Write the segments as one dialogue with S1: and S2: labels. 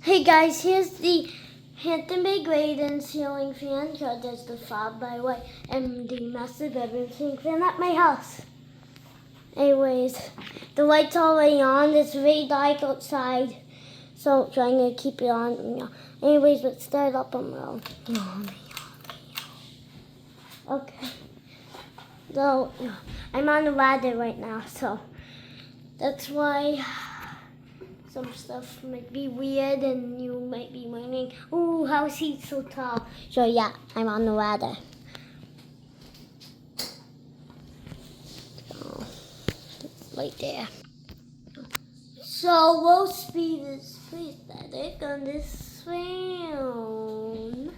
S1: Hey guys, here's the Hampton graton ceiling fan. So there's the fob, by the way, and the master bedroom ceiling fan at my house. Anyways, the light's already on. It's very dark outside, so trying to keep it on. Anyways, let's start up on roll. Okay. So I'm on the ladder right now, so that's why some stuff might be weird and you might be wondering, ooh, how is he so tall? So yeah, I'm on the ladder. So, right there. So low speed is pathetic on this phone.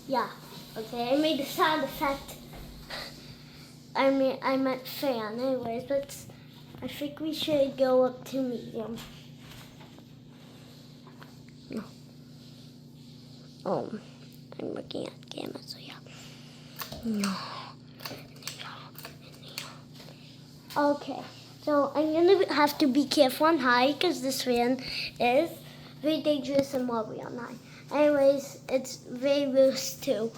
S1: Yeah, okay, I made the sound effect. I meant fan. Anyways, but I think we should go up to medium. No. Oh, I'm looking at the camera, so yeah. No. Okay, so I'm gonna have to be careful on high because this fan is very dangerous and wobbly on high. Anyways, it's very loose too.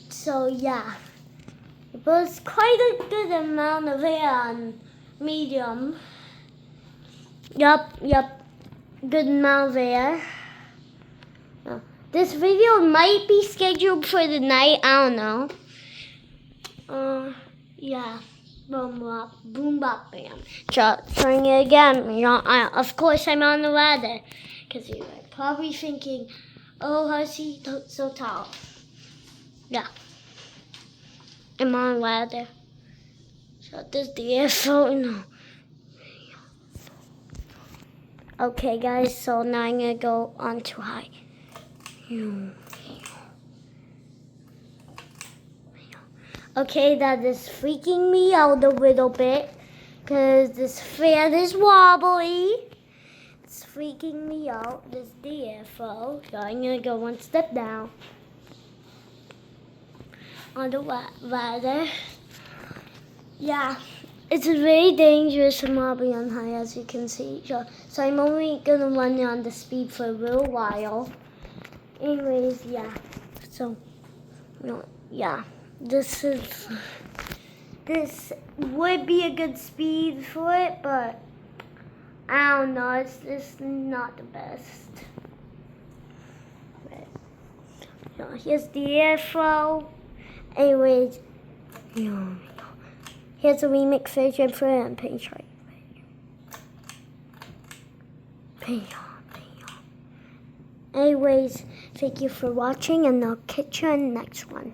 S1: So yeah. But it's quite a good amount of air on medium. Yup, good amount of air. This video might be scheduled for the night, I don't know. Yeah, boom bop, bam. Trying it again. Of course I'm on the ladder, because you're probably thinking, oh, how's he so tall? Yeah. I'm on a ladder. So there's the earphone. Okay, guys, so now I'm going to go on too high. Okay, that is freaking me out a little bit because this fan is wobbly. It's freaking me out. This is the earphone. So I'm going to go one step down on the ladder. Yeah, it's very dangerous and wobbly on high, as you can see. So I'm only going to run on the speed for a little while. Anyways, yeah. So, yeah. This would be a good speed for it, but I don't know. It's just not the best. But, here's the airflow. Anyways, here's a remix version for it and pinch right. Anyways, thank you for watching, and I'll catch you in the next one.